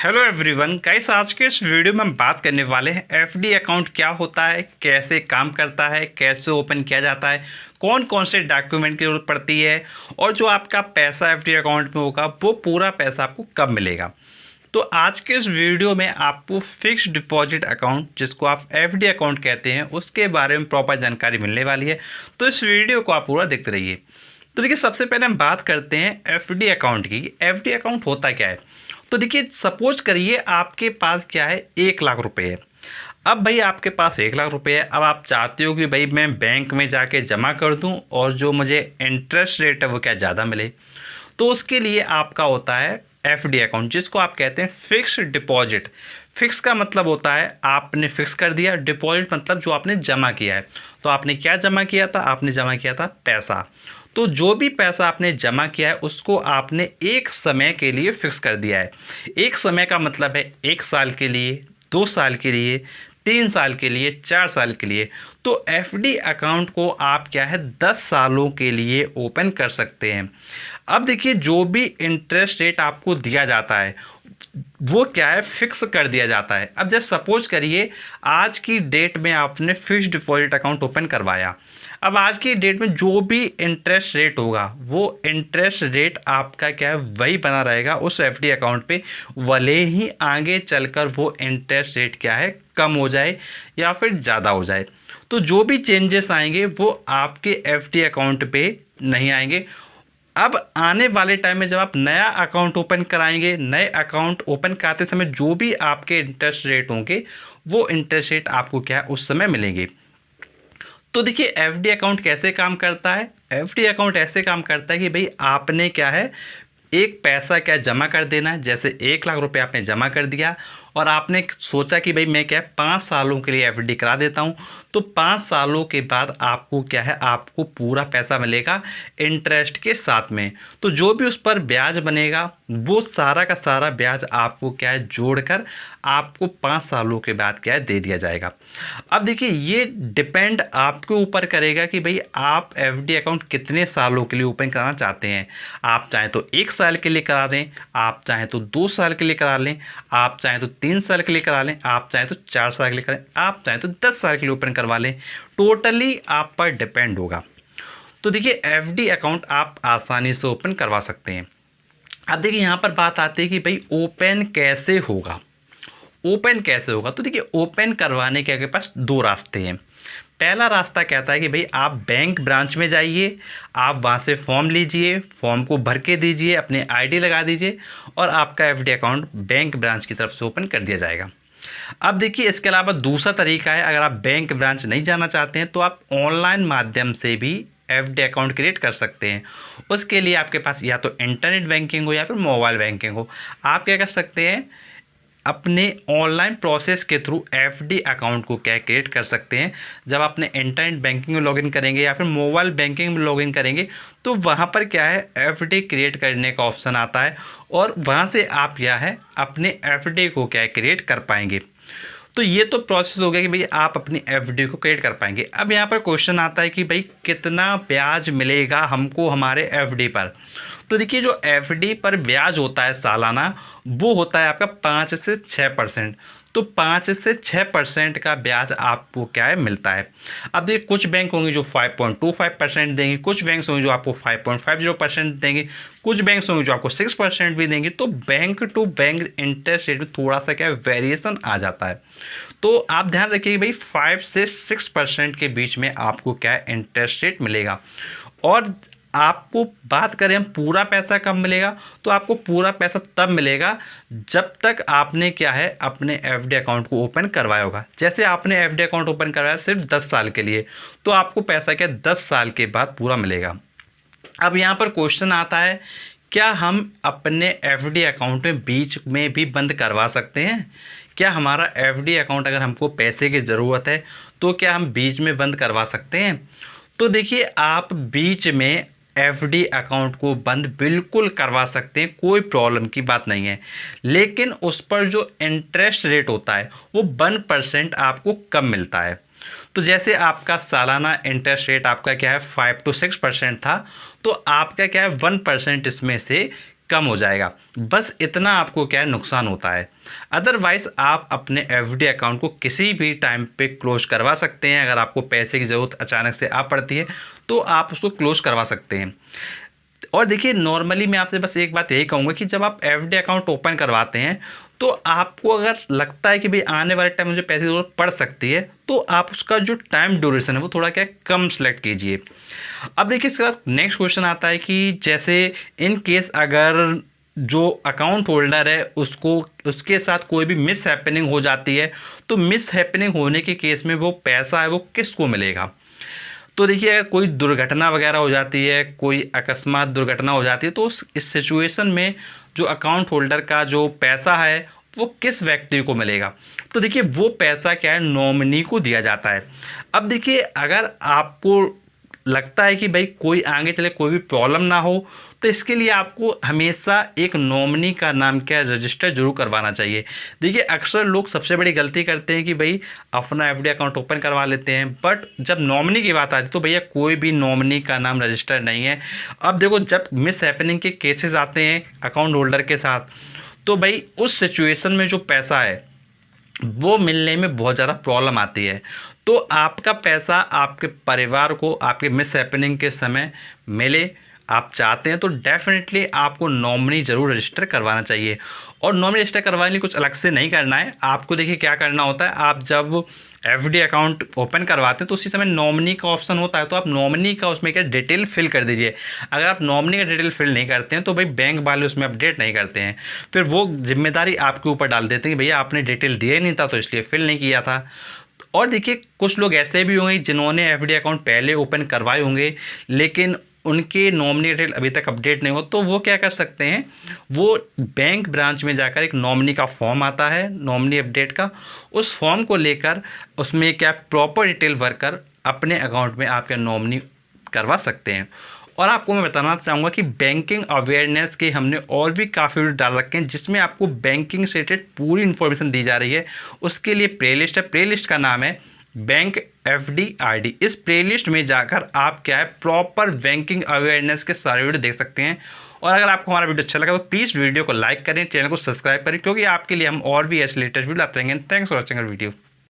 Hello everyone guys, आज के इस वीडियो में हम बात करने वाले हैं एफडी अकाउंट क्या होता है, कैसे काम करता है, कैसे ओपन किया जाता है, कौन कौन से डॉक्यूमेंट की जरूरत पड़ती है और जो आपका पैसा एफडी अकाउंट में होगा वो पूरा पैसा आपको कब मिलेगा। तो आज के इस वीडियो में आपको फिक्स्ड डिपॉजिट अकाउंट, जिसको आप एफडी अकाउंट कहते हैं, उसके बारे में प्रॉपर जानकारी मिलने वाली है। तो इस वीडियो को आप पूरा देखते रहिए। तो देखिए, सबसे पहले हम बात करते हैं एफडी अकाउंट की। एफडी अकाउंट होता क्या है। तो देखिए, सपोज करिए आपके पास क्या है, 1 लाख रुपए है। अब भाई आपके पास 1 लाख रुपए है। अब आप चाहते हो कि भाई मैं बैंक में जाके जमा कर दूं और जो मुझे इंटरेस्ट रेट है वो क्या ज़्यादा मिले। तो उसके लिए आपका होता है एफडी अकाउंट, जिसको आप कहते हैं फिक्स डिपॉजिट। फिक्स का मतलब होता है आपने फिक्स कर दिया, डिपॉजिट मतलब जो आपने जमा किया है। तो आपने क्या जमा किया था, आपने जमा किया था पैसा। तो जो भी पैसा आपने जमा किया है उसको आपने एक समय के लिए फिक्स कर दिया है। एक समय का मतलब है 1 साल के लिए, 2 साल के लिए, 3 साल के लिए, 4 साल के लिए। तो एफडी अकाउंट को आप क्या है 10 सालों के लिए ओपन कर सकते हैं। अब देखिए, जो भी इंटरेस्ट रेट आपको दिया जाता है वो क्या है, फिक्स कर दिया जाता है। अब जैसे सपोज करिए आज की डेट में आपने फिक्स्ड डिपॉजिट अकाउंट ओपन करवाया। अब आज की डेट में जो भी इंटरेस्ट रेट होगा वो इंटरेस्ट रेट आपका क्या है वही बना रहेगा उस एफडी अकाउंट पे, भले ही आगे चलकर वो इंटरेस्ट रेट क्या है कम हो जाए या फिर ज़्यादा हो जाए। तो जो भी चेंजेस आएंगे वो आपके एफडी अकाउंट पे नहीं आएंगे। अब आने वाले टाइम में जब आप नया अकाउंट ओपन कराएंगे, नए अकाउंट ओपन कराते समय जो भी आपके इंटरेस्ट रेट होंगे वो इंटरेस्ट रेट आपको क्या है उस समय मिलेंगे। तो देखिए, एफडी अकाउंट कैसे काम करता है। एफडी अकाउंट ऐसे काम करता है कि भाई आपने क्या है एक पैसा क्या जमा कर देना है। जैसे 1 लाख रुपए आपने जमा कर दिया और आपने सोचा कि भाई मैं क्या है 5 सालों के लिए एफडी करा देता हूँ। तो 5 सालों के बाद आपको क्या है, आपको पूरा पैसा मिलेगा इंटरेस्ट के साथ में। तो जो भी उस पर ब्याज बनेगा वो सारा का सारा ब्याज आपको क्या है जोड़कर आपको 5 सालों के बाद क्या है दे दिया जाएगा। अब देखिए, ये डिपेंड आपके ऊपर करेगा कि भाई आप एफडी अकाउंट कितने सालों के लिए ओपन कराना चाहते हैं। आप चाहें तो 1 साल के लिए करा लें, आप चाहें तो 2 साल के लिए करा लें, आप चाहें तो 3 साल के लिए करा लें, आप चाहें तो 4 साल के लिए करें, आप चाहें तो 10 साल के लिए ओपन करवा लें। टोटली आप पर डिपेंड होगा। तो देखिए, एफडी अकाउंट आप आसानी से ओपन करवा सकते हैं। अब देखिए, यहाँ पर बात आती है कि भाई ओपन कैसे होगा। ओपन कैसे होगा, तो देखिए ओपन करवाने के आपके पास 2 रास्ते हैं। पहला रास्ता कहता है कि भाई आप बैंक ब्रांच में जाइए, आप वहाँ से फॉर्म लीजिए, फॉर्म को भर के दीजिए, अपने आईडी लगा दीजिए और आपका एफडी अकाउंट बैंक ब्रांच की तरफ से ओपन कर दिया जाएगा। अब देखिए, इसके अलावा दूसरा तरीका है, अगर आप बैंक ब्रांच नहीं जाना चाहते हैं तो आप ऑनलाइन माध्यम से भी एफडी अकाउंट क्रिएट कर सकते हैं। उसके लिए आपके पास या तो इंटरनेट बैंकिंग हो या फिर मोबाइल बैंकिंग हो। आप क्या कर सकते हैं, अपने ऑनलाइन प्रोसेस के थ्रू एफडी अकाउंट को क्या क्रिएट कर सकते हैं। जब अपने इंटरनेट बैंकिंग में लॉगिन करेंगे या फिर मोबाइल बैंकिंग में लॉगिन करेंगे तो वहाँ पर क्या है एफडी क्रिएट करने का ऑप्शन आता है और वहाँ से आप क्या है अपने एफडी को क्या क्रिएट कर पाएंगे। तो ये तो प्रोसेस हो गया कि भाई आप अपनी एफडी को क्रिएट कर पाएंगे। अब यहाँ पर क्वेश्चन आता है कि भाई कितना ब्याज मिलेगा हमको हमारे एफडी पर। तो देखिए, जो एफडी पर ब्याज होता है सालाना वो होता है आपका 5 से 6%। तो 5 से 6% का ब्याज आपको क्या है मिलता है। अब देखिए, कुछ बैंक होंगे जो 5.25% देंगे, कुछ बैंक होंगे जो आपको 5.50% देंगे, कुछ बैंक होंगे जो आपको 6% भी देंगे। तो bank to bank interest rate में थोड़ा सा क्या वेरिएशन आ जाता है। तो आप ध्यान रखिए भाई 5 से 6% के बीच में आपको क्या है इंटरेस्ट रेट मिलेगा। और आपको बात करें हम पूरा पैसा कब मिलेगा, तो आपको पूरा पैसा तब मिलेगा जब तक आपने क्या है अपने एफडी अकाउंट को ओपन करवाया होगा। जैसे आपने एफडी अकाउंट ओपन करवाया सिर्फ 10 साल के लिए, तो आपको पैसा क्या 10 साल के बाद पूरा मिलेगा। अब यहाँ पर क्वेश्चन आता है, क्या हम अपने एफडी अकाउंट में बीच में भी बंद करवा सकते हैं। क्या हमारा एफडी अकाउंट अगर हमको पैसे की ज़रूरत है तो क्या हम बीच में बंद करवा सकते हैं। तो देखिए, आप बीच में एफडी अकाउंट को बंद बिल्कुल करवा सकते हैं, कोई प्रॉब्लम की बात नहीं है। लेकिन उस पर जो इंटरेस्ट रेट होता है वो 1% आपको कम मिलता है। तो जैसे आपका सालाना इंटरेस्ट रेट आपका क्या है 5 to 6% था, तो आपका क्या है 1% इसमें से कम हो जाएगा। बस इतना आपको क्या है नुकसान होता है। अदरवाइज़ आप अपने एफडी अकाउंट को किसी भी टाइम पे क्लोज करवा सकते हैं। अगर आपको पैसे की ज़रूरत अचानक से आ पड़ती है तो आप उसको क्लोज करवा सकते हैं। और देखिए नॉर्मली मैं आपसे बस एक बात यही कहूँगा कि जब आप एफडी अकाउंट ओपन करवाते हैं तो आपको अगर लगता है कि भाई आने वाले टाइम मुझे पैसे की ज़रूरत पड़ सकती है तो आप उसका जो टाइम ड्यूरेशन है वो थोड़ा क्या कम सेलेक्ट कीजिए। अब देखिए इसके बाद नेक्स्ट क्वेश्चन आता है कि जैसे इन केस अगर जो अकाउंट होल्डर है उसको उसके साथ कोई भी मिस हैपनिंग हो जाती है तो मिस हैपनिंग होने के केस में वो पैसा है वो किसको मिलेगा। तो देखिए अगर कोई दुर्घटना वगैरह हो जाती है, कोई अकस्मात दुर्घटना हो जाती है तो इस सिचुएशन में जो अकाउंट होल्डर का जो पैसा है वो किस व्यक्ति को मिलेगा। तो देखिए वो पैसा क्या है नॉमिनी को दिया जाता है। अब देखिए अगर आपको लगता है कि भाई कोई आगे चले कोई भी प्रॉब्लम ना हो तो इसके लिए आपको हमेशा एक नॉमिनी का नाम क्या रजिस्टर जरूर करवाना चाहिए। देखिए अक्सर लोग सबसे बड़ी गलती करते हैं कि भाई अपना एफडी अकाउंट ओपन करवा लेते हैं, बट जब नॉमिनी की बात आती है तो भैया कोई भी नॉमिनी का नाम रजिस्टर नहीं है। अब देखो जब मिस हैपनिंग के केसेस आते हैं अकाउंट होल्डर के साथ तो भाई उस सिचुएशन में जो पैसा है वो मिलने में बहुत ज़्यादा प्रॉब्लम आती है। तो आपका पैसा आपके परिवार को आपके मिस हैपनिंग के समय मिले आप चाहते हैं तो डेफिनेटली आपको नॉमिनी ज़रूर रजिस्टर करवाना चाहिए। और नॉमिनी रजिस्टर करवाने के लिए कुछ अलग से नहीं करना है आपको। देखिए क्या करना होता है, आप जब एफडी अकाउंट ओपन करवाते हैं तो उसी समय नॉमिनी का ऑप्शन होता है तो आप नॉमिनी का उसमें क्या डिटेल फिल कर दीजिए। अगर आप नॉमिनी का डिटेल फिल नहीं करते हैं तो भाई बैंक वाले उसमें अपडेट नहीं करते हैं, फिर वो जिम्मेदारी आपके ऊपर डाल देते हैं कि भैया आपने डिटेल दिया ही नहीं था तो इसलिए फिल नहीं किया था। और देखिए कुछ लोग ऐसे भी होंगे जिन्होंने एफडी अकाउंट पहले ओपन करवाए होंगे लेकिन उनके नॉमिनी डिटेल अभी तक अपडेट नहीं हो तो वो क्या कर सकते हैं, वो बैंक ब्रांच में जाकर एक नॉमिनी का फॉर्म आता है नॉमिनी अपडेट का, उस फॉर्म को लेकर उसमें क्या प्रॉपर डिटेल भरकर अपने अकाउंट में आपके नॉमिनी करवा सकते हैं। और आपको मैं बताना चाहूँगा कि बैंकिंग अवेयरनेस के हमने और भी काफ़ी वीडियो डाल रखे हैं जिसमें आपको बैंकिंग से रिलेटेड पूरी इन्फॉर्मेशन दी जा रही है। उसके लिए प्लेलिस्ट है, प्लेलिस्ट का नाम है बैंक एफडी आईडी। इस प्लेलिस्ट में जाकर आप क्या है प्रॉपर बैंकिंग अवेयरनेस के सारे वीडियो देख सकते हैं। और अगर आपको हमारा वीडियो अच्छा लगा तो प्लीज़ वीडियो को लाइक करें, चैनल को सब्सक्राइब करें क्योंकि आपके लिए हम और भी ऐसे लेटेस्ट वीडियो लाते रहेंगे। Thanks for watching our video.